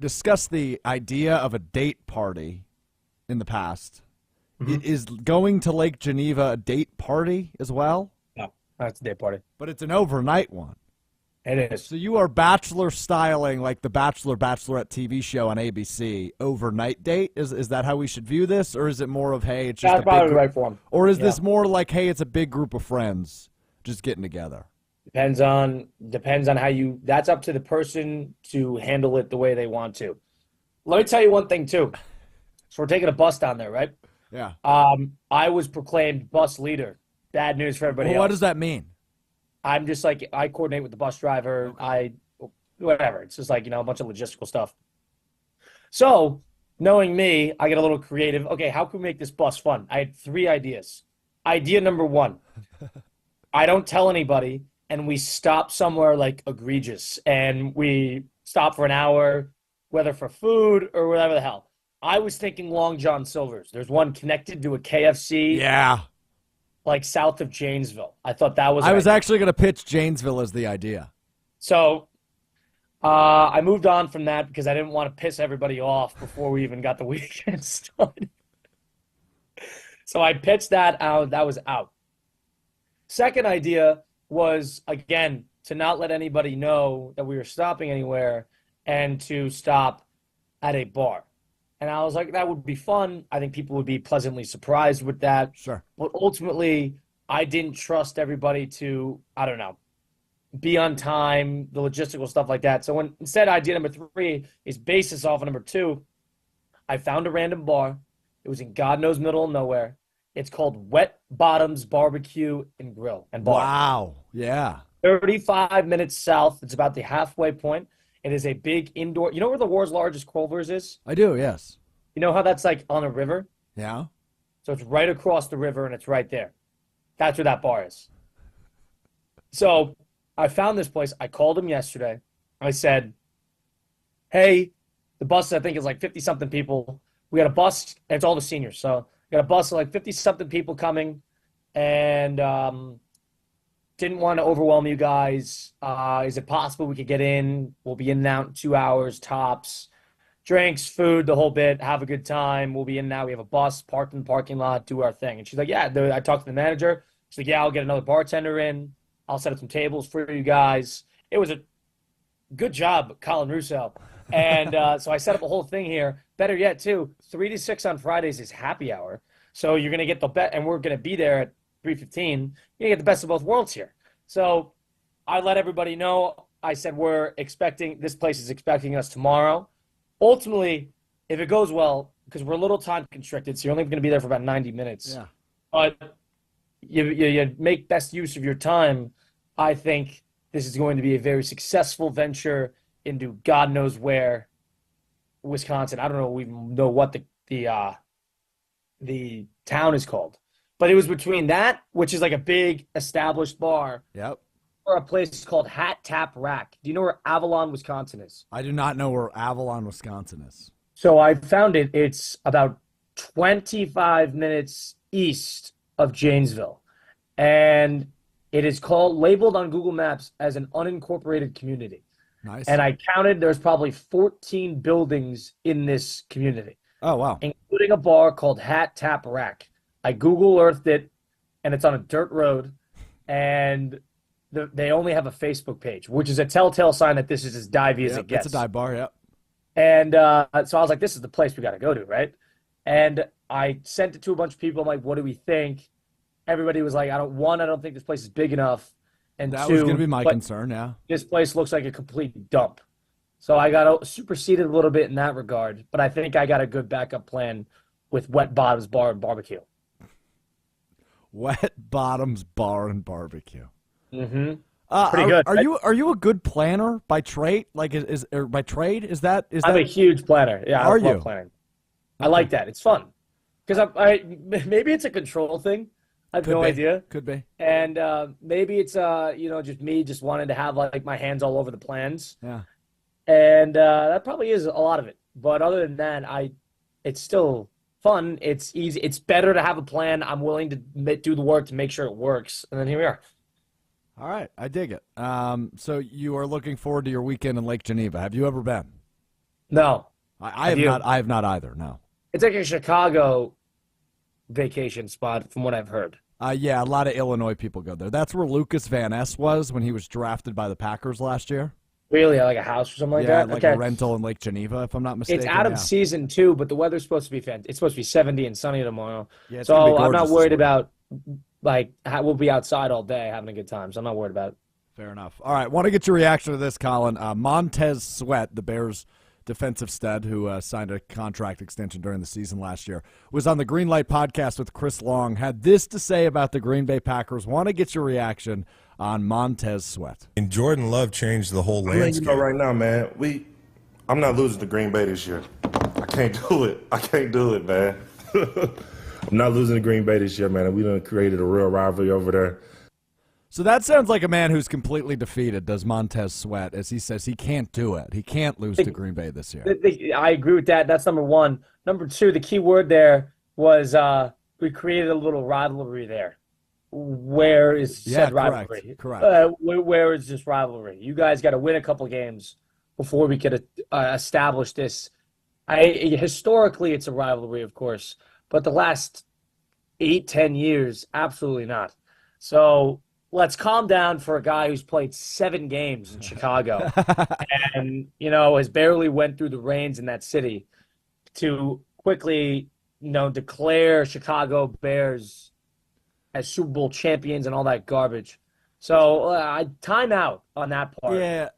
discussed the idea of a date party in the past. Hmm. Is going to Lake Geneva a date party as well? No, that's a day party. But it's an overnight one. It So is. you are bachelor styling like the Bachelor Bachelorette TV show on ABC overnight date? Is that how we should view this, or is it more of hey, it's just That's a big probably the group, right form. or is Yeah. this more like hey, it's a big group of friends just getting together? Depends on how you. That's up to the person to handle it the way they want to. Let me tell you one thing too. So we're taking a bus down there, right? Yeah. I was proclaimed bus leader. Bad news for everybody Well, what does else. that mean? I'm just like I coordinate with the bus driver. Whatever. It's just like, a bunch of logistical stuff. So, knowing me, I get a little creative. Okay, how can we make this bus fun? I had three ideas. Idea number one, I don't tell anybody, and we stop somewhere like egregious, and we stop for an hour, whether for food or whatever the hell. I was thinking Long John Silver's. There's one connected to a KFC, Yeah. like south of Janesville. I thought that was I an was idea. actually going to pitch Janesville as the idea. So I moved on from that because I didn't want to piss everybody off before we even got the weekend started. So I pitched that out. That was out. Second idea was, again, to not let anybody know that we were stopping anywhere and to stop at a bar. And I was like, that would be fun. I think people would be pleasantly surprised with that. Sure. But ultimately, I didn't trust everybody to, I don't know, be on time, the logistical stuff like that. So instead, idea number three is base this off of number two. I found a random bar. It was in God knows middle of nowhere. It's called Wet Bottoms Barbecue and Grill and Bar. Wow. Yeah. 35 minutes south. It's about the halfway point. It is a big indoor. You know where the world's largest Culver's is? I do, yes. You know how that's like on a river? Yeah. So it's right across the river and it's right there. That's where that bar is. So I found this place. I called him yesterday. I said, hey, the bus, I think, is like 50 something people. We got a bus, and it's all the seniors. So we got a bus of like 50 something people coming, and didn't want to overwhelm you guys. Is it possible we could get in? We'll be in and out in 2 hours tops. Drinks, food, the whole bit. Have a good time. We'll be in and out. We have a bus parked in the parking lot. Do our thing. And she's like, yeah. I talked to the manager. She's like, yeah, I'll get another bartender in. I'll set up some tables for you guys. It was a good job, Colin Russo. And so I set up a whole thing here. Better yet, too, 3 to 6 on Fridays is happy hour. So you're going to get the bet, and we're going to be there at 3:15. You're going to get the best of both worlds here. So I let everybody know. I said this place is expecting us tomorrow. Ultimately, if it goes well, because we're a little time constricted, so you're only going to be there for about 90 minutes. Yeah. But you make best use of your time. I think this is going to be a very successful venture into God knows where, Wisconsin. I don't know even know what the town is called, but it was between that, which is like a big established bar, Yep. or a place called Hat Tap Rack. Do you know where Avalon, Wisconsin is? I do not know where Avalon, Wisconsin is. So I found it. It's about 25 minutes east of Janesville. And it is labeled on Google Maps as an unincorporated community. Nice. And I counted, there's probably 14 buildings in this community, Oh, wow. including a bar called Hat Tap Rack. I Google Earthed it, and it's on a dirt road. And they only have a Facebook page, which is a telltale sign that this is as divey as Yep, it gets. it's a dive bar, yep. And so I was like, this is the place we got to go to, right? And I sent it to a bunch of people. I'm like, what do we think? Everybody was like, I don't think this place is big enough. And That two, was going to be my but concern, yeah. this place looks like a complete dump. So I got superseded a little bit in that regard. But I think I got a good backup plan with Wet Bottoms Bar and Barbecue. Wet Bottoms Bar and Barbecue. Mm-hmm. Pretty good, Are right? you a good planner by trade? Like is or by trade? Is that I'm a huge planner. Yeah, Are I love you? planning. I like that. It's fun. Because maybe it's a control thing. I have Could no be. idea. Could be. And maybe it's just me just wanting to have like my hands all over the plans. Yeah. And that probably is a lot of it. But other than that, it's still fun. It's easy. It's better to have a plan. I'm willing to do the work to make sure it works. And then here we are. All right, I dig it. So you are looking forward to your weekend in Lake Geneva. Have you ever been? No, I have have you? not. I have not either. No. It's like a Chicago vacation spot, from what I've heard. Yeah, a lot of Illinois people go there. That's where Lucas Van Ness was when he was drafted by the Packers last year. Really, like a house or something like Yeah, that. like a Okay, rental in Lake Geneva, if I'm not it's mistaken. out of Yeah. season too, but the weather's supposed to be it's supposed to be 70 and sunny tomorrow. Yeah, it's gonna be So I'm not gorgeous this worried weekend. about like we'll be outside all day having a good time. So I'm not worried about it. Fair enough. All right, want to get your reaction to this, Colin. Montez Sweat, the Bears defensive stud who signed a contract extension during the season last year, was on the Green Light podcast with Chris Long, had this to say about the Green Bay Packers. Want to get your reaction on Montez Sweat. And Jordan Love changed the whole I'm letting you landscape. know right now, man. I'm not losing to Green Bay this year. I can't do it. I can't do it, man. I'm not losing to Green Bay this year, man. We done created a real rivalry over there. So that sounds like a man who's completely defeated, does Montez Sweat, as he says he can't do it. He can't lose to Green Bay this year. I agree with that. That's number one. Number two, the key word there was we created a little rivalry there. Where is said rivalry? Correct. Where is this rivalry? You guys got to win a couple games before we could establish this. Historically, it's a rivalry, of course, but the last 8, 10 years, absolutely not. So let's calm down for a guy who's played 7 games in Chicago and, has barely went through the reins in that city to quickly, declare Chicago Bears as Super Bowl champions and all that garbage. So time out on that part. Yeah.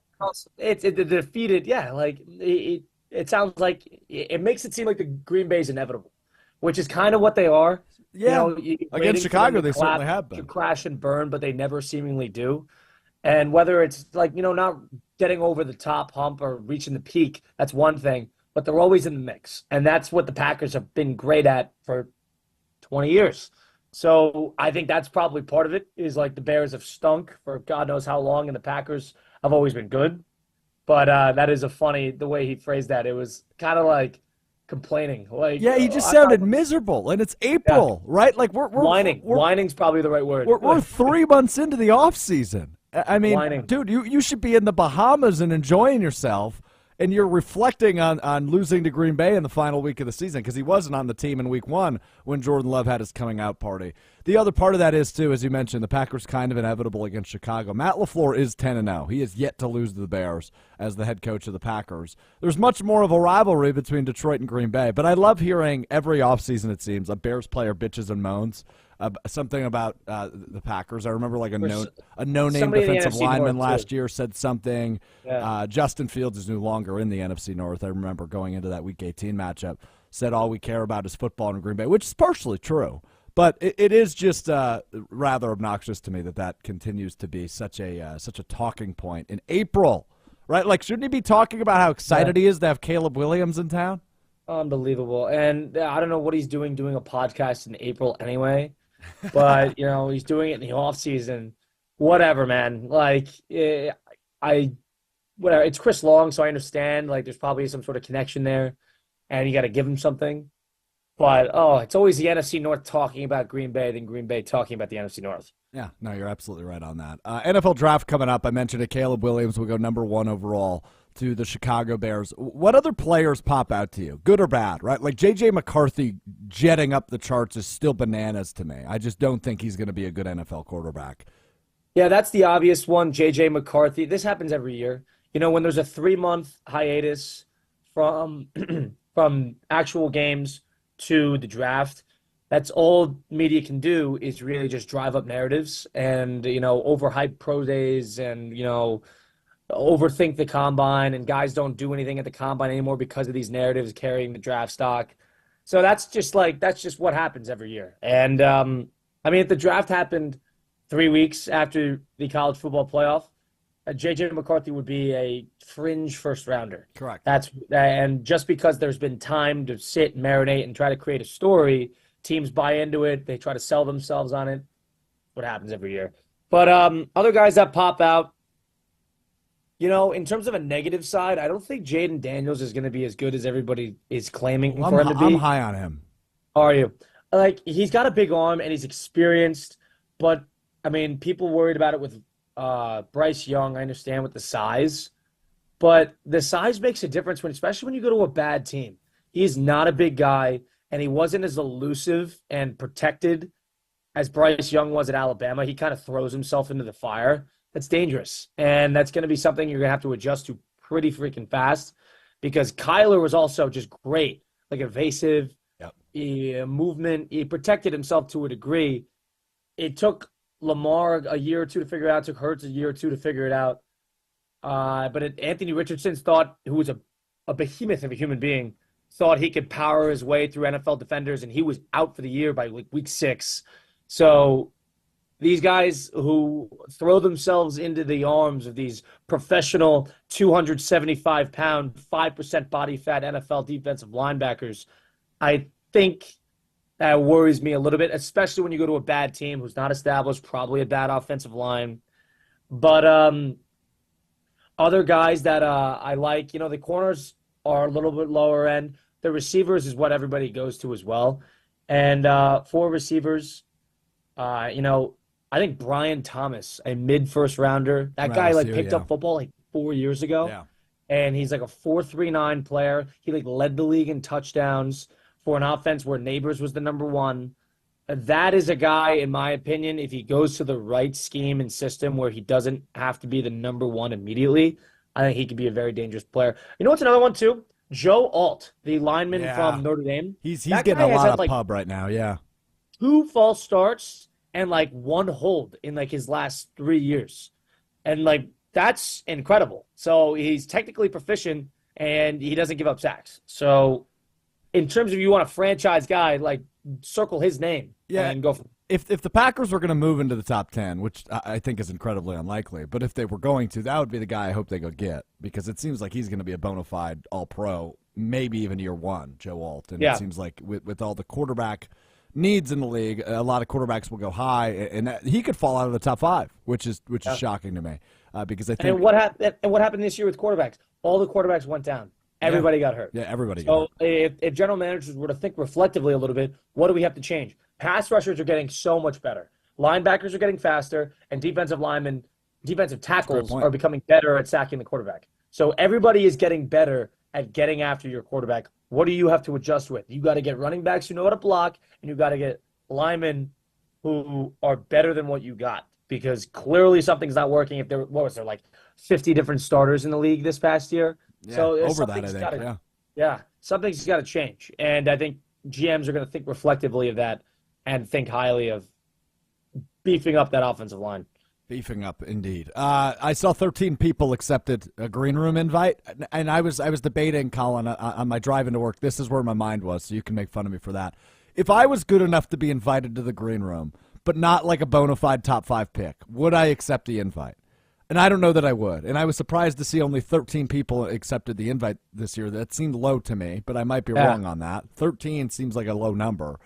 It's defeated. Yeah, like it sounds like it makes it seem like the Green Bay's inevitable, which is kind of what they are. Yeah, against Chicago, they certainly certainly have been. To crash and burn, but they never seemingly do. And whether it's like, not getting over the top hump or reaching the peak, that's one thing, but they're always in the mix. And that's what the Packers have been great at for 20 years. So I think that's probably part of it, is like the Bears have stunk for God knows how long, and the Packers have always been good. But that is the way he phrased that. It was kind of like complaining. Like, yeah, he just sounded miserable, and it's April, right? Like we're whining. Whining's probably the right word. We're 3 months into the off season. I mean, Whining. dude, you should be in the Bahamas and enjoying yourself, and you're reflecting on losing to Green Bay in the final week of the season, because he wasn't on the team in week 1 when Jordan Love had his coming out party. The other part of that is, too, as you mentioned, the Packers kind of inevitable against Chicago. Matt LaFleur is 10-0. He has yet to lose to the Bears as the head coach of the Packers. There's much more of a rivalry between Detroit and Green Bay, but I love hearing every offseason, it seems, a Bears player bitches and moans something about the Packers. I remember like a no-name defensive lineman last year said something. Yeah. Justin Fields is no longer in the NFC North. I remember going into that Week 18 matchup, said all we care about is football in Green Bay, which is partially true. But it is just rather obnoxious to me that continues to be such a talking point in April, right? Like, shouldn't he be talking about how excited he is to have Caleb Williams in town? Unbelievable. And I don't know what he's doing a podcast in April anyway. But, he's doing it in the off season. Whatever, man. Like, whatever. It's Chris Long, so I understand. Like, there's probably some sort of connection there, and you got to give him something. But, it's always the NFC North talking about Green Bay than Green Bay talking about the NFC North. Yeah, no, you're absolutely right on that. NFL draft coming up. I mentioned it. Caleb Williams will go number 1 overall to the Chicago Bears. What other players pop out to you, good or bad, right? Like J.J. McCarthy jetting up the charts is still bananas to me. I just don't think he's going to be a good NFL quarterback. Yeah, that's the obvious one, J.J. McCarthy. This happens every year. When there's a 3-month hiatus from from actual games to the draft, that's all media can do, is really just drive up narratives and, overhype pro days and, overthink the combine, and guys don't do anything at the combine anymore because of these narratives carrying the draft stock. So that's just what happens every year. And if the draft happened 3 weeks after the college football playoff, J.J. McCarthy would be a fringe first rounder. Correct. And just because there's been time to sit, marinate, and try to create a story, teams buy into it. They try to sell themselves on it. What happens every year. But other guys that pop out, in terms of a negative side, I don't think Jaden Daniels is going to be as good as everybody is claiming for him to be. I'm high on him. Are you? Like, he's got a big arm and he's experienced, but, people worried about it with Bryce Young. I understand with the size, But the size makes a difference especially when you go to a bad team. He's not a big guy, and he wasn't as elusive and protected as Bryce Young was at Alabama. He kind of throws himself into the fire. That's dangerous, and that's going to be something you're going to have to adjust to pretty freaking fast because Kyler was also just great, like evasive, movement. He protected himself to a degree. It took Lamar a year or two to figure it out. It took Hurts a year or two to figure it out. But Anthony Richardson who was a behemoth of a human being, thought he could power his way through NFL defenders, and he was out for the year by week 6. So these guys who throw themselves into the arms of these professional 275-pound, 5% body fat NFL defensive linebackers, I think that worries me a little bit, especially when you go to a bad team who's not established, probably a bad offensive line. But other guys that I like, the corners are a little bit lower end. The receivers is what everybody goes to as well. And for receivers, I think Brian Thomas, a mid-first rounder, that guy picked up football 4 years ago. Yeah. And he's like a 4.39 player. He led the league in touchdowns for an offense where Neighbors was the number one. That is a guy, in my opinion, if he goes to the right scheme and system where he doesn't have to be the number one immediately, I think he could be a very dangerous player. You know what's another one too? Joe Alt, the lineman from Notre Dame. He's getting a lot of pub right now, yeah. 2 false starts and 1 hold in his last 3 years. And that's incredible. So he's technically proficient and he doesn't give up sacks. So in terms of you want a franchise guy, circle his name and go from. If the Packers were going to move into the top 10, which I think is incredibly unlikely, but if they were going to, that would be the guy I hope they go get because it seems like he's going to be a bona fide all-pro, maybe even year one, Joe Alt. And it seems like with all the quarterback needs in the league, a lot of quarterbacks will go high, and he could fall out of the top 5, which is shocking to me because I think. And what happened this year with quarterbacks? All the quarterbacks went down. Everybody got hurt. Yeah, everybody got hurt. So if general managers were to think reflectively a little bit, what do we have to change? Pass rushers are getting so much better. Linebackers are getting faster, and defensive tackles are becoming better at sacking the quarterback. So everybody is getting better at getting after your quarterback. What do you have to adjust with? You got to get running backs who know how to block, and you got to get linemen who are better than what you got because clearly something's not working. If what was there 50 different starters in the league this past year? Yeah, so over that, I think. Something's got to change, and I think GMs are going to think reflectively of that and think highly of beefing up that offensive line. Beefing up, indeed. I saw 13 people accepted a green room invite, and I was debating, Colin, on my drive into work. This is where my mind was, so you can make fun of me for that. If I was good enough to be invited to the green room, but not like a bona fide top 5 pick, would I accept the invite? And I don't know that I would. And I was surprised to see only 13 people accepted the invite this year. That seemed low to me, but I might be wrong on that. 13 seems like a low number.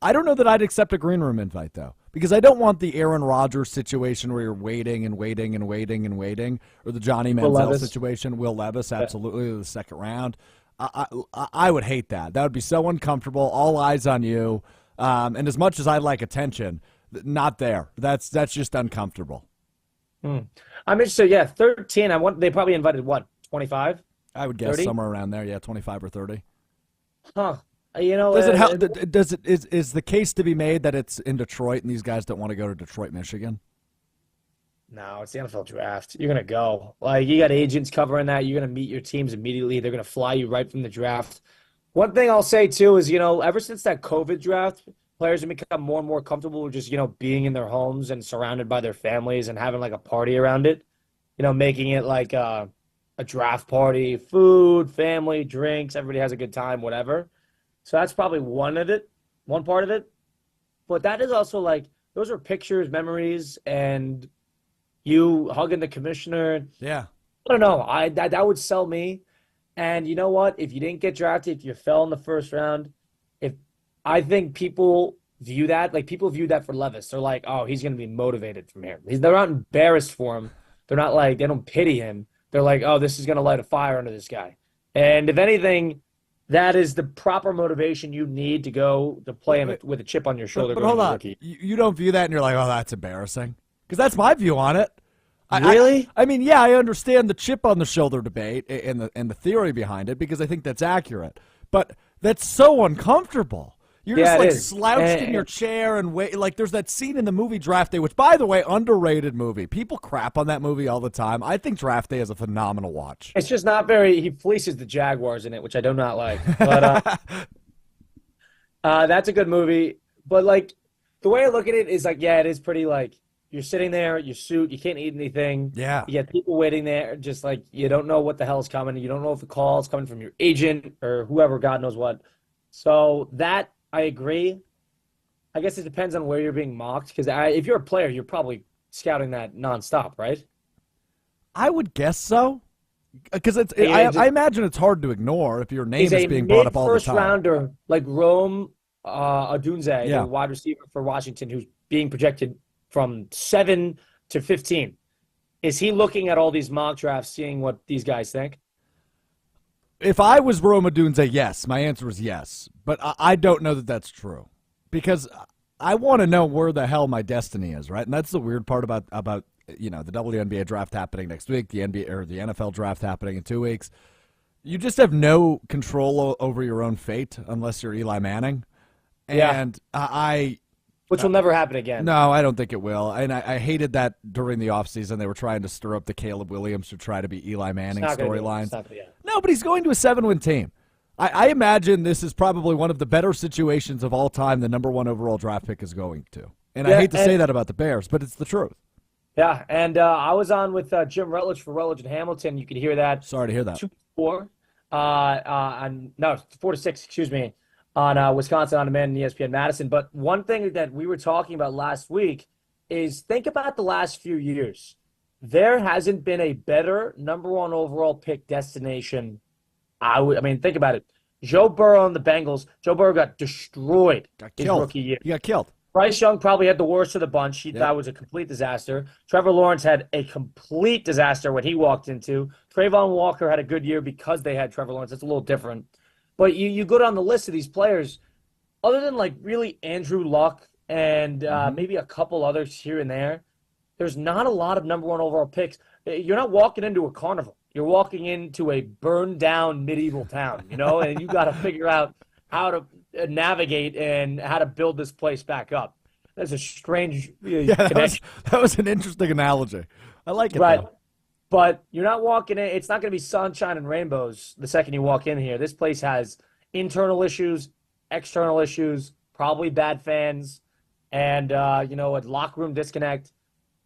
I don't know that I'd accept a green room invite, though, because I don't want the Aaron Rodgers situation where you're waiting and waiting and waiting and waiting, or the Johnny Manziel situation, Will Levis, absolutely, the second round. I would hate that. That would be so uncomfortable, all eyes on you. And as much as I like attention, not there. That's just uncomfortable. I'm interested. Yeah, 13. They probably invited 25? I would guess 30? somewhere around there. Yeah, 25 or 30. Huh. Does it help? Is the case to be made that it's in Detroit and these guys don't want to go to Detroit, Michigan? No, it's the NFL draft. You're gonna go. You got agents covering that. You're gonna meet your teams immediately. They're gonna fly you right from the draft. One thing I'll say too is ever since that COVID draft, players have become more and more comfortable with just being in their homes and surrounded by their families and having a party around it. Making it like a draft party, food, family, drinks. Everybody has a good time, whatever. So that's probably one part of it. But that is also those are pictures, memories, and you hugging the commissioner. Yeah. I don't know. That would sell me. And you know what? If you didn't get drafted, if you fell in the first round, I think people view that people view that for Levis. They're like, oh, he's going to be motivated from here. They're not embarrassed for him. They're not they don't pity him. They're like, oh, this is going to light a fire under this guy. And if anything, that is the proper motivation you need to go to play him with a chip on your shoulder. But hold on. You don't view that and you're like, oh, that's embarrassing. Because that's my view on it. Really? I mean, yeah, I understand the chip on the shoulder debate and the theory behind it because I think that's accurate. But that's so uncomfortable. You're just like slouched in your chair and wait. Like there's that scene in the movie Draft Day, which, by the way, underrated movie. People crap on that movie all the time. I think Draft Day is a phenomenal watch. It's just not very. He fleeces the Jaguars in it, which I do not like. But that's a good movie. But like the way I look at it is like, yeah, it is pretty like you're sitting there, your suit, you can't eat anything. Yeah, you get people waiting there, just like you don't know what the hell is coming. You don't know if the call is coming from your agent or whoever, God knows what. So that. I agree. I guess it depends on where you're being mocked. Because if you're a player, you're probably scouting that nonstop, right? I would guess so. Because I imagine it's hard to ignore if your name is being brought up all the time. First rounder like Rome Odunze, the wide receiver for Washington, who's being projected from 7 to 15. Is he looking at all these mock drafts, seeing what these guys think? If I was Rome Odunze, yes. My answer is yes. But I don't know that that's true. Because I want to know where the hell my destiny is, right? And that's the weird part about the WNBA draft happening next week, the NBA or the NFL draft happening in 2 weeks. You just have no control over your own fate unless you're Eli Manning. And which will never happen again. No, I don't think it will. And I hated that during the offseason. They were trying to stir up the Caleb Williams to try to be Eli Manning storylines. No, but he's going to a 7-win team. I imagine this is probably one of the better situations of all time the number 1 overall draft pick is going to. And I hate to say that about the Bears, but it's the truth. Yeah, and I was on with Jim Rutledge for Rutledge and Hamilton. You could hear that. Sorry to hear that. 4 to 6, excuse me, on Wisconsin On Demand and ESPN Madison. But one thing that we were talking about last week is think about the last few years. There hasn't been a better number 1 overall pick destination. I mean, think about it. Joe Burrow and the Bengals. Joe Burrow got destroyed his rookie year. He got killed. Bryce Young probably had the worst of the bunch. That was a complete disaster. Trevor Lawrence had a complete disaster when he walked into. Trayvon Walker had a good year because they had Trevor Lawrence. That's a little different. But you go down the list of these players, other than like really Andrew Luck and maybe a couple others here and there, there's not a lot of number 1 overall picks. You're not walking into a carnival. You're walking into a burned down medieval town, and you got to figure out how to navigate and how to build this place back up. That's a strange connection. That was an interesting analogy. I like it, right. Though. But you're not walking in. It's not going to be sunshine and rainbows the second you walk in here. This place has internal issues, external issues, probably bad fans, and a locker room disconnect.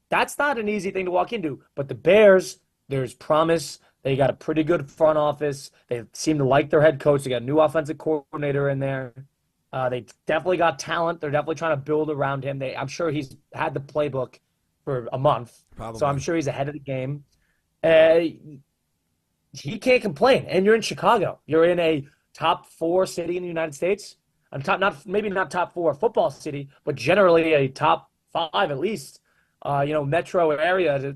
That's not an easy thing to walk into. But the Bears, there's promise. They got a pretty good front office. They seem to like their head coach. They got a new offensive coordinator in there. They definitely got talent. They're definitely trying to build around him. I'm sure he's had the playbook for a month. Probably. So I'm sure he's ahead of the game. He can't complain. And you're in Chicago. You're in a top 4 city in the United States. Maybe not top 4 football city, but generally a top 5 at least. Metro area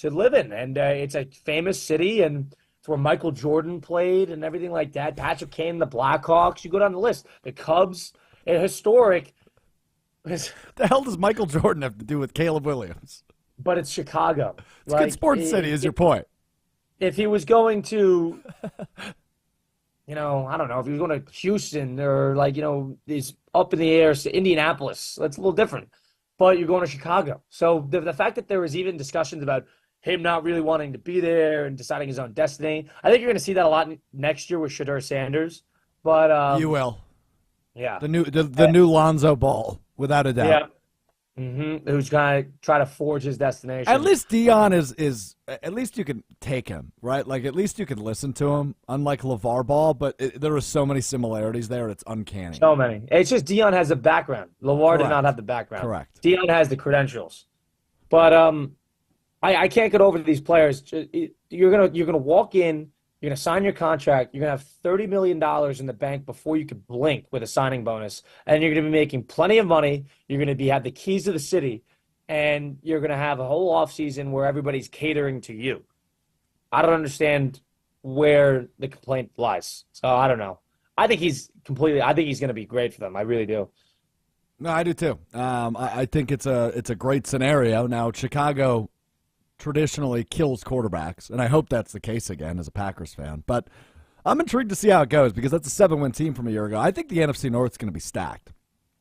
to live in, and it's a famous city, and it's where Michael Jordan played and everything like that. Patrick Kane, the Blackhawks. You go down the list. The Cubs, historic. The hell does Michael Jordan have to do with Caleb Williams? But it's Chicago. It's a good sports city, is your point. If he was going to, I don't know, if he was going to Houston or is up in the air, Indianapolis, that's a little different. But you're going to Chicago. So the fact that there was even discussions about him not really wanting to be there and deciding his own destiny, I think you're going to see that a lot next year with Shedeur Sanders. But you will. Yeah. The new Lonzo Ball, without a doubt. Yeah. Who's going to try to forge his destination. At least Dion is at least you can take him, right? Like, at least you can listen to him, unlike LeVar Ball, but there are so many similarities there, it's uncanny. So many. It's just Dion has a background. LeVar did not have the background. Correct. Dion has the credentials. But I can't get over these players. You're gonna walk in, you're going to sign your contract. You're going to have $30 million in the bank before you could blink with a signing bonus. And you're going to be making plenty of money. You're going to have the keys to the city. And you're going to have a whole offseason where everybody's catering to you. I don't understand where the complaint lies. So I don't know. I think he's going to be great for them. I really do. No, I do too. I think it's a great scenario. Now, Chicago traditionally kills quarterbacks, and I hope that's the case again as a Packers fan. But I'm intrigued to see how it goes because that's a 7-win team from a year ago. I think the NFC North is going to be stacked.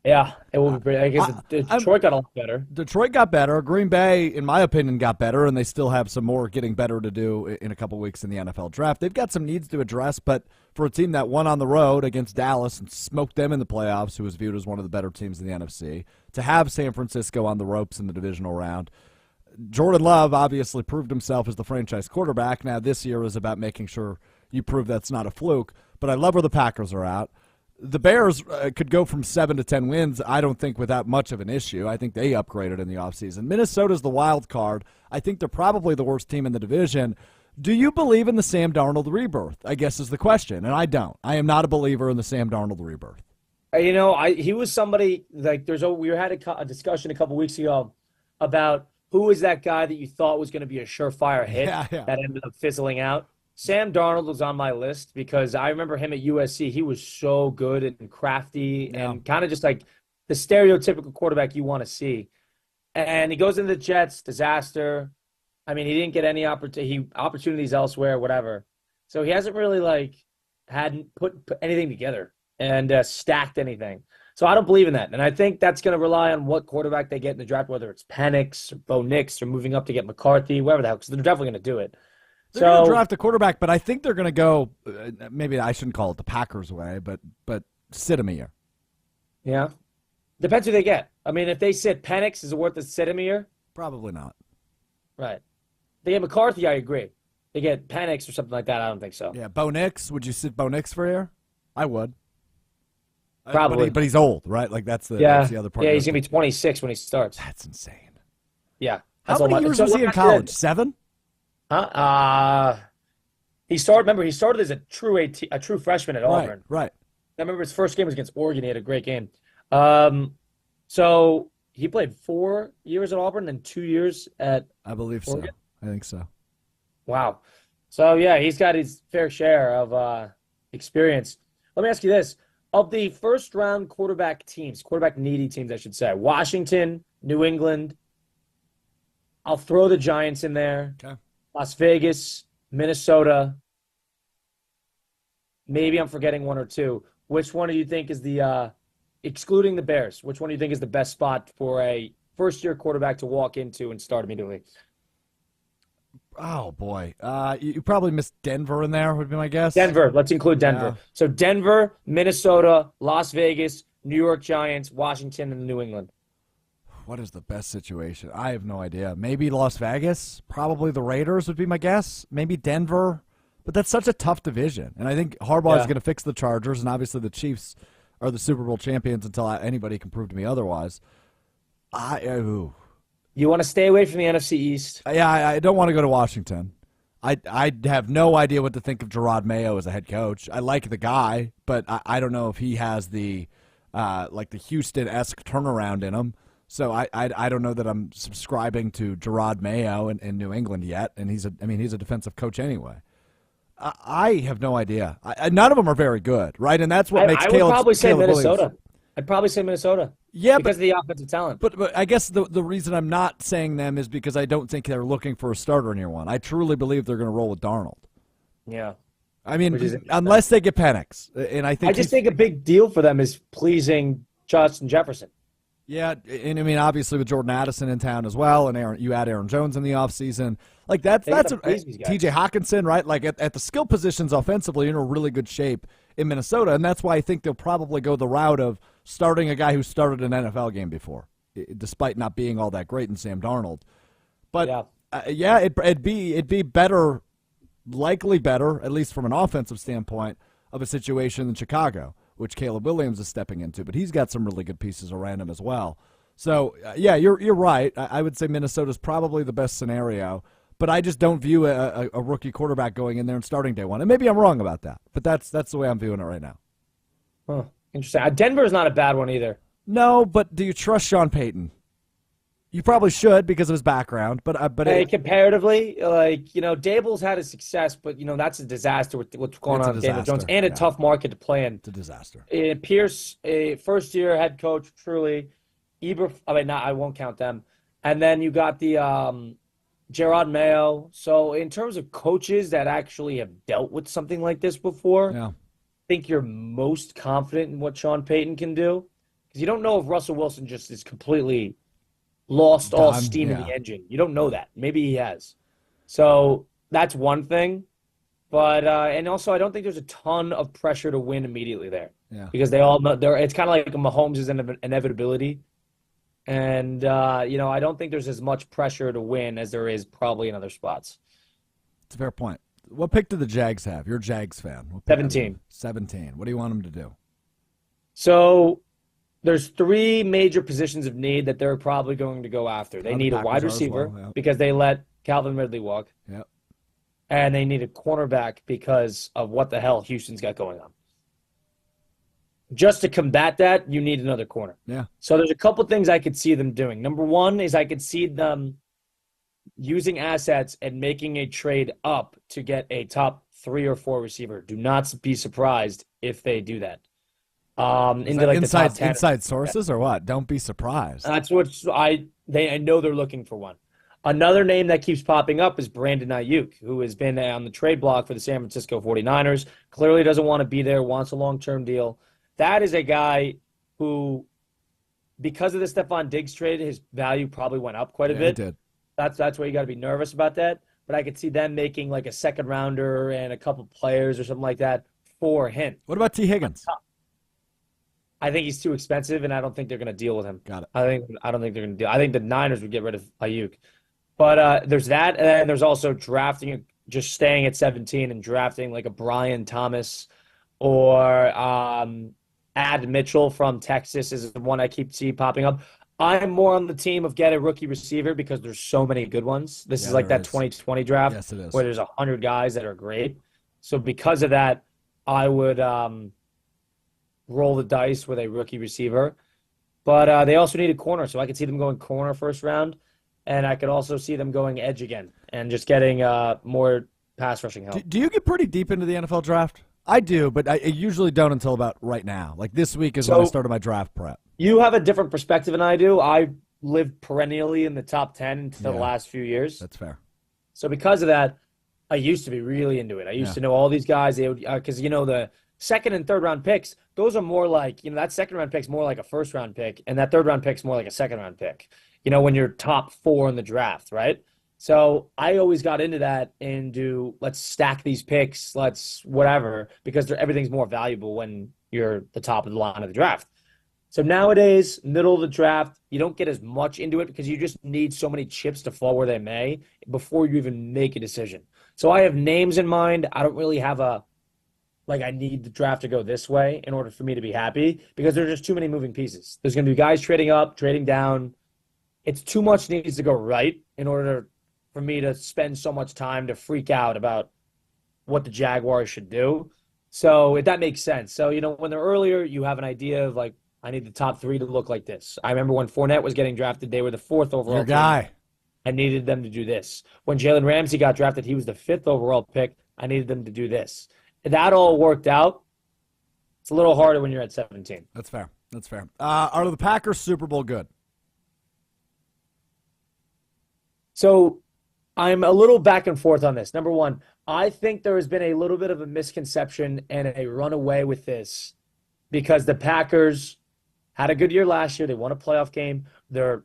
Yeah, it will be pretty. I guess Detroit got a lot better. Detroit got better. Green Bay, in my opinion, got better, and they still have some more getting better to do in a couple weeks in the NFL draft. They've got some needs to address, but for a team that won on the road against Dallas and smoked them in the playoffs, who was viewed as one of the better teams in the NFC, to have San Francisco on the ropes in the divisional round, Jordan Love obviously proved himself as the franchise quarterback. Now this year is about making sure you prove that's not a fluke, but I love where the Packers are at. The Bears could go from 7 to 10 wins, I don't think, without much of an issue. I think they upgraded in the offseason. Minnesota's the wild card. I think they're probably the worst team in the division. Do you believe in the Sam Darnold rebirth, I guess is the question, and I don't. I am not a believer in the Sam Darnold rebirth. He was somebody, like, we had a discussion a couple weeks ago about who is that guy that you thought was going to be a surefire hit that ended up fizzling out. Sam Darnold was on my list because I remember him at USC. He was so good and crafty and kind of just like the stereotypical quarterback you want to see. And he goes into the Jets, disaster. I mean, he didn't get any opportunities elsewhere, whatever. So he hasn't really hadn't put anything together and stacked anything. So I don't believe in that. And I think that's going to rely on what quarterback they get in the draft, whether it's Penix or Bo Nix or moving up to get McCarthy, whatever the hell, because they're definitely going to do it. They're going to draft a quarterback, but I think they're going to go, maybe I shouldn't call it the Packers way, but sit him a year. Yeah. Depends who they get. I mean, if they sit Penix, is it worth to sit him a year? Probably not. Right. They get McCarthy, I agree. They get Penix or something like that, I don't think so. Yeah, Bo Nix, would you sit Bo Nix for a year? I would. Probably. But he's old, right? Like that's the other part. Yeah, he's going to be 26 when he starts. That's insane. Yeah. How many years was he in college? 7? He started as a true freshman at Auburn. Right. I remember his first game was against Oregon. He had a great game. So he played 4 years at Auburn and 2 years at I believe Oregon. So. I think so. Wow. So yeah, he's got his fair share of experience. Let me ask you this. Of the first round quarterback needy teams, I should say, Washington, New England, I'll throw the Giants in there. Okay. Las Vegas, Minnesota. Maybe I'm forgetting one or two. Which one do you think is the, excluding the Bears, which one do you think is the best spot for a first-year quarterback to walk into and start immediately? Oh, boy. You probably missed Denver in there, would be my guess. Denver. Let's include Denver. Yeah. So Denver, Minnesota, Las Vegas, New York Giants, Washington, and New England. What is the best situation? I have no idea. Maybe Las Vegas. Probably the Raiders would be my guess. Maybe Denver. But that's such a tough division. And I think Harbaugh is going to fix the Chargers, and obviously the Chiefs are the Super Bowl champions until anybody can prove to me otherwise. You want to stay away from the NFC East? Yeah, I don't want to go to Washington. I have no idea what to think of Gerard Mayo as a head coach. I like the guy, but I don't know if he has the the Houston-esque turnaround in him. So I don't know that I'm subscribing to Gerard Mayo in New England yet, and he's a defensive coach anyway. I have no idea. None of them are very good, right? And that's what makes Caleb. I would probably say Minnesota. Williams. I'd probably say Minnesota. Yeah, because of the offensive talent. But I guess the reason I'm not saying them is because I don't think they're looking for a starter in year one. I truly believe they're going to roll with Darnold. Yeah. I mean, unless they get Penix, and I just think a big deal for them is pleasing Justin Jefferson. Yeah, and I mean, obviously with Jordan Addison in town as well, and you add Aaron Jones in the offseason. Like that's T.J. Hawkinson, right? Like at the skill positions offensively, you're in a really good shape in Minnesota, and that's why I think they'll probably go the route of starting a guy who started an NFL game before, despite not being all that great in Sam Darnold. But it'd be better, likely better, at least from an offensive standpoint, of a situation in Chicago, which Caleb Williams is stepping into. But he's got some really good pieces around him as well. So you're right. I would say Minnesota's probably the best scenario. But I just don't view a rookie quarterback going in there and starting day one. And maybe I'm wrong about that, but that's the way I'm viewing it right now. Huh. Interesting. Denver is not a bad one either. No, but do you trust Sean Payton? You probably should because of his background. But comparatively, Dable's had his success, but that's a disaster with what's going on with Daniel Jones and a tough market to play in. It's a disaster. Pierce, a first-year head coach, truly. I won't count them. And then you got the Gerard Mayo. So in terms of coaches that actually have dealt with something like this before, Yeah. I think you're most confident in what Sean Payton can do. Because you don't know if Russell Wilson just is completely lost all Done. steam in Yeah. the engine. You don't know that. Maybe he has. So that's one thing. But and also I don't think there's a ton of pressure to win immediately there. Yeah. Because they all know it's kind of like Mahomes is an inevitability. And I don't think there's as much pressure to win as there is probably in other spots. It's a fair point. What pick do the Jags have? You're a Jags fan. What pick 17. 17. What do you want them to do? So there's three major positions of need that they're probably going to go after. They The need a Packers wide are as receiver well, yeah. because they let Calvin Ridley walk, Yep. and they need a cornerback because of what the hell Houston's got going on. Just to combat that, you need another corner. Yeah. So there's a couple things I could see them doing. Number one is I could see them using assets and making a trade up to get a top 3 or 4 receiver. Do not be surprised if they do that. Is Into that like the top inside 10. inside sources or what? Don't be surprised. That's what I know they're looking for one. Another name that keeps popping up is Brandon Ayuk, who has been on the trade block for the San Francisco 49ers. Clearly doesn't want to be there, wants a long-term deal. That is a guy who, because of the Stephon Diggs trade, his value probably went up quite a Yeah, bit. it did. That's why you got to be nervous about that. But I could see them making like a second rounder and a couple players or something like that for him. What about T. Higgins? I think he's too expensive, and I don't think they're going to deal with him. Got it. I don't think they're going to deal. I think the Niners would get rid of Ayuk. But there's that, and then there's also drafting, just staying at 17 and drafting like a Brian Thomas or Ad Mitchell from Texas is the one I keep seeing popping up. I'm more on the team of get a rookie receiver because there's so many good ones. This Yeah, is like there that is. 2020 draft Yes, it is. where there's 100 guys that are great. So because of that, I would roll the dice with a rookie receiver. But they also need a corner, so I could see them going corner first round, and I could also see them going edge again and just getting more pass rushing help. Do you get pretty deep into the NFL draft? I do, but I usually don't until about right now. Like this week is when I So- started my draft prep. You have a different perspective than I do. I lived perennially in the top 10 until the Yeah. last few years. That's fair. So because of that, I used to be really into it. I used Yeah. to know all these guys. They would because the second and third round picks, those are more like that second round pick's more like a first round pick, and that third round pick's more like a second round pick. When you're top 4 in the draft, right? So I always got into that and let's stack these picks, let's whatever, because everything's more valuable when you're the top of the line of the draft. So nowadays, middle of the draft, you don't get as much into it because you just need so many chips to fall where they may before you even make a decision. So I have names in mind. I don't really have I need the draft to go this way in order for me to be happy because there's just too many moving pieces. There's going to be guys trading up, trading down. It's too much needs to go right in order for me to spend so much time to freak out about what the Jaguars should do. So if that makes sense. So, when they're earlier, you have an idea of I need the top 3 to look like this. I remember when Fournette was getting drafted, they were the 4th overall Your team. guy. I needed them to do this. When Jalen Ramsey got drafted, he was the 5th overall pick. I needed them to do this. That all worked out. It's a little harder when you're at 17. That's fair. That's fair. Are the Packers Super Bowl good? So I'm a little back and forth on this. Number one, I think there has been a little bit of a misconception and a runaway with this because the Packers had a good year last year. They won a playoff game. They're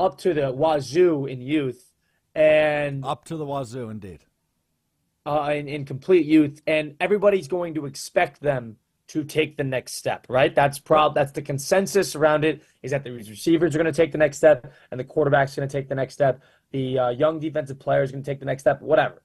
up to the wazoo in youth and Up to the wazoo, indeed. in complete youth, and everybody's going to expect them to take the next step, right? That's the consensus around it, is that the receivers are going to take the next step and the quarterback's going to take the next step. The young defensive player is going to take the next step, whatever.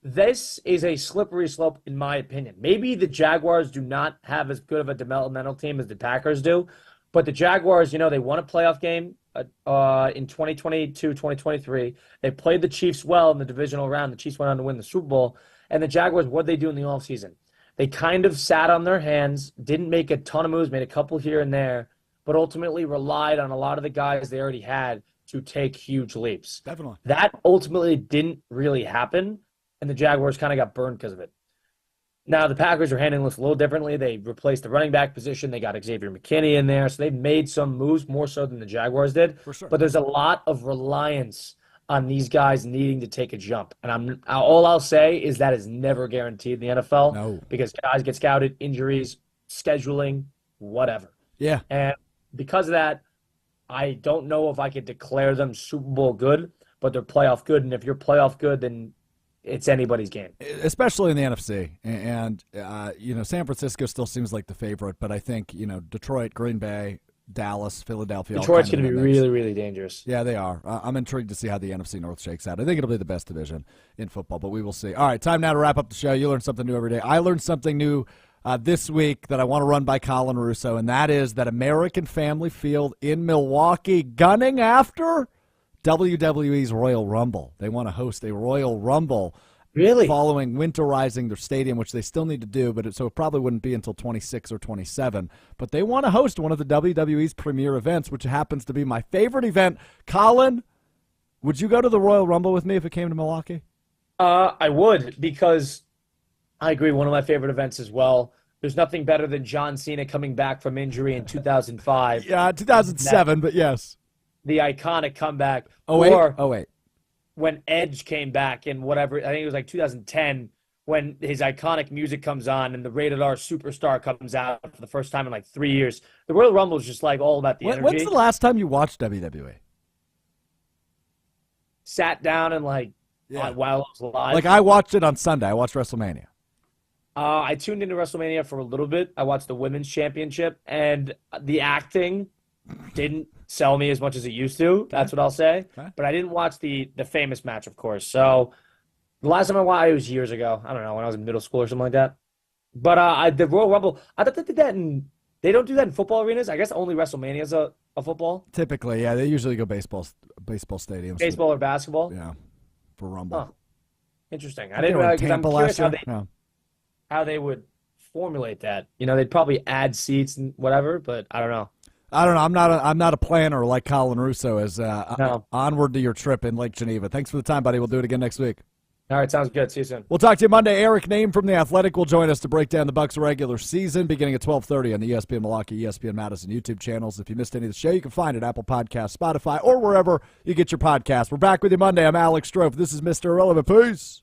This is a slippery slope, in my opinion. Maybe the Jaguars do not have as good of a developmental team as the Packers do, but the Jaguars, they won a playoff game in 2022, 2023. They played the Chiefs well in the divisional round. The Chiefs went on to win the Super Bowl. And the Jaguars, what did they do in the offseason? They kind of sat on their hands, didn't make a ton of moves, made a couple here and there, but ultimately relied on a lot of the guys they already had to take huge leaps. Definitely. That ultimately didn't really happen, and the Jaguars kind of got burned because of it. Now, the Packers are handling this a little differently. They replaced the running back position. They got Xavier McKinney in there, so they've made some moves more so than the Jaguars did. For sure. But there's a lot of reliance on these guys needing to take a jump. And all I'll say is that is never guaranteed in the NFL. No. Because guys get scouted, injuries, scheduling, whatever. Yeah. And because of that, I don't know if I could declare them Super Bowl good, but they're playoff good. And if you're playoff good, then it's anybody's game. Especially in the NFC. And San Francisco still seems like the favorite, but I think, Detroit, Green Bay, Dallas, Philadelphia. Detroit's going to be really, really dangerous. Yeah, they are. I'm intrigued to see how the NFC North shakes out. I think it'll be the best division in football, but we will see. All right, time now to wrap up the show. You learn something new every day. I learned something new this week that I want to run by Colin Russo, and that is that American Family Field in Milwaukee, gunning after WWE's Royal Rumble. They want to host a Royal Rumble. Really? Following winterizing their stadium, which they still need to do, but so it probably wouldn't be until 26 or 27. But they want to host one of the WWE's premier events, which happens to be my favorite event. Colin, would you go to the Royal Rumble with me if it came to Milwaukee? I would, because I agree, one of my favorite events as well. There's nothing better than John Cena coming back from injury in 2005. Yeah, 2007, but yes. The iconic comeback. Oh, wait. When Edge came back in whatever, I think it was like 2010, when his iconic music comes on and the Rated R Superstar comes out for the first time in like 3 years. The Royal Rumble is just like all about the energy. When's the last time you watched WWE? Sat down and while it was live. Like I watched it on Sunday. I watched WrestleMania. I tuned into WrestleMania for a little bit. I watched the Women's Championship, and the acting didn't sell me as much as it used to. That's what I'll say. Okay. But I didn't watch the famous match, of course. So the last time I watched it was years ago. I don't know, when I was in middle school or something like that. But the Royal Rumble, I thought they did that they don't do that in football arenas. I guess only WrestleMania is a football. Typically, yeah. They usually go baseball stadiums. Baseball or basketball? Yeah, for Rumble. Huh. Interesting. I didn't realize, because I'm curious how they would formulate that. They'd probably add seats and whatever, but I don't know. I'm not a planner like Colin Russo. Onward to your trip in Lake Geneva. Thanks for the time, buddy. We'll do it again next week. All right, sounds good. See you soon. We'll talk to you Monday. Eric Name from The Athletic will join us to break down the Bucs' regular season beginning at 12:30 on the ESPN Milwaukee, ESPN Madison YouTube channels. If you missed any of the show, you can find it at Apple Podcasts, Spotify, or wherever you get your podcasts. We're back with you Monday. I'm Alex Strouf. This is Mr. Irrelevant. Peace.